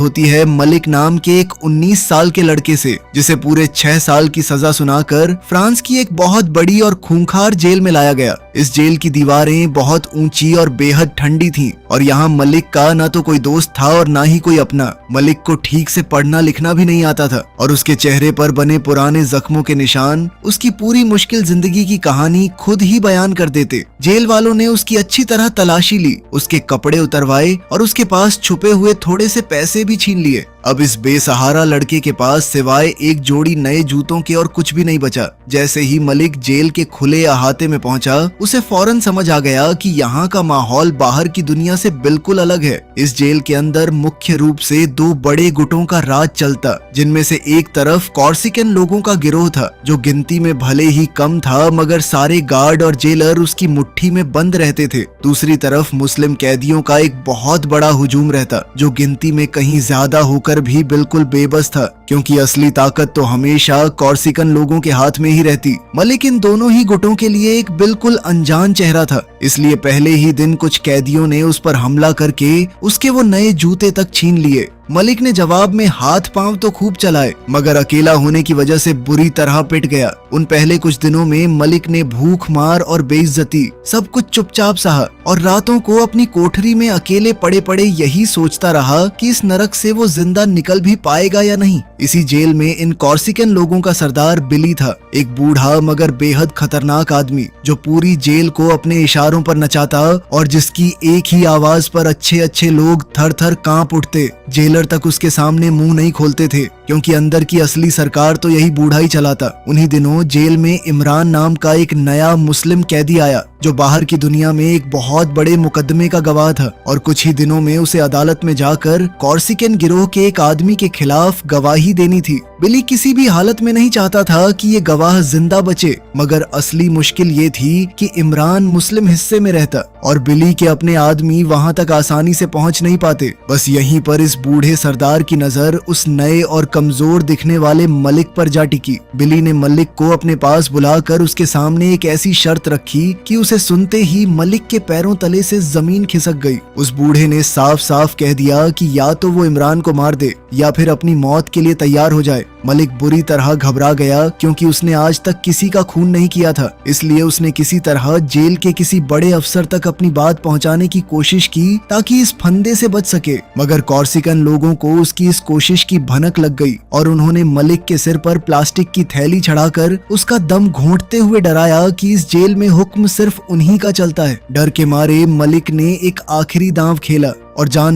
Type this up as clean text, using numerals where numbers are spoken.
होती है मलिक नाम के एक 19 साल के लड़के से, जिसे पूरे 6 साल की सजा सुनाकर फ्रांस की एक बहुत बड़ी और खूंखार जेल में लाया गया। इस जेल की दीवारें बहुत ऊंची और बेहद ठंडी थीं और यहाँ मलिक का न तो कोई दोस्त था और ना ही कोई अपना। मलिक को ठीक से पढ़ना लिखना भी नहीं आता था और उसके चेहरे पर बने पुराने जख्मों के निशान उसकी पूरी मुश्किल जिंदगी की कहानी खुद ही बयान कर देते। जेल वालों ने उसकी अच्छी तरह तलाशी ली, उसके कपड़े उतरवाए और उसके पास छुपे हुए थोड़े से पैसे भी छीन लिए। अब इस बेसहारा लड़के के पास सिवाय एक जोड़ी नए जूतों के और कुछ भी नहीं बचा। जैसे ही मलिक जेल के खुले अहाते में पहुंचा, उसे फौरन समझ आ गया कि यहाँ का माहौल बाहर की दुनिया से बिल्कुल अलग है। इस जेल के अंदर मुख्य रूप से 2 बड़े गुटों का राज चलता, जिनमें से एक तरफ कॉर्सिकन लोगों का गिरोह था, जो गिनती में भले ही कम था मगर सारे गार्ड और जेलर उसकी मुट्ठी में बंद रहते थे। दूसरी तरफ मुस्लिम कैदियों का एक बहुत बड़ा हुजूम रहता, जो गिनती में कहीं ज्यादा होकर भी बिल्कुल बेबस था, क्योंकि असली ताकत तो हमेशा कॉर्सिकन लोगों के हाथ में ही रहती। मलिक इन दोनों ही गुटों के लिए एक बिल्कुल अनजान चेहरा था, इसलिए पहले ही दिन कुछ कैदियों ने उस पर हमला करके उसके वो नए जूते तक छीन लिए। मलिक ने जवाब में हाथ पांव तो खूब चलाए, मगर अकेला होने की वजह से बुरी तरह पिट गया। उन पहले कुछ दिनों में मलिक ने भूख मार और बेइज्जती सब कुछ चुपचाप सहा और रातों को अपनी कोठरी में अकेले पड़े पड़े यही सोचता रहा कि इस नरक से वो जिंदा निकल भी पाएगा या नहीं। इसी जेल में इन कॉर्सिकन लोगों का सरदार बिली था, एक बूढ़ा मगर बेहद खतरनाक आदमी, जो पूरी जेल को अपने इशारों पर नचाता और जिसकी एक ही आवाज पर अच्छे अच्छे लोग थर थर कांप उठते। जेलर तक उसके सामने मुंह नहीं खोलते थे, क्योंकि अंदर की असली सरकार तो यही बूढ़ा ही चलाता। उन्हीं दिनों जेल में इमरान नाम का एक नया मुस्लिम कैदी आया, जो बाहर की दुनिया में एक बहुत बड़े मुकदमे का गवाह था और कुछ ही दिनों में उसे अदालत में जाकर कॉर्सिकन गिरोह के एक आदमी के खिलाफ गवाही देनी थी। बिली किसी भी हालत में नहीं चाहता था कि ये गवाह जिंदा बचे, मगर असली मुश्किल ये थी कि इमरान मुस्लिम हिस्से में रहता और बिली के अपने आदमी वहां तक आसानी से पहुंच नहीं पाते। बस यहीं पर इस बूढ़े सरदार की नजर उस नए और कमजोर दिखने वाले मलिक पर जा टिकी। बिली ने मलिक को अपने पास बुलाकर उसके सामने एक ऐसी शर्त रखी कि उसे सुनते ही मलिक के पैरों तले से जमीन खिसक गई। उस बूढ़े ने साफ साफ कह दिया कि या तो वो इमरान को मार दे या फिर अपनी मौत के लिए तैयार हो जाए। मलिक बुरी तरह घबरा गया, क्योंकि उसने आज तक किसी का खून नहीं किया था, इसलिए उसने किसी तरह जेल के किसी बड़े अफसर तक अपनी बात पहुंचाने की कोशिश की ताकि इस फंदे से बच सके। मगर कॉर्सिकन लोगों को उसकी इस कोशिश की भनक लग गई और उन्होंने मलिक के सिर पर प्लास्टिक की थैली चढ़ाकर उसका दम घोंटते हुए डराया कि इस जेल में हुक्म सिर्फ उन्हीं का चलता है। डर के मारे मलिक ने एक आखिरी दांव खेला और जान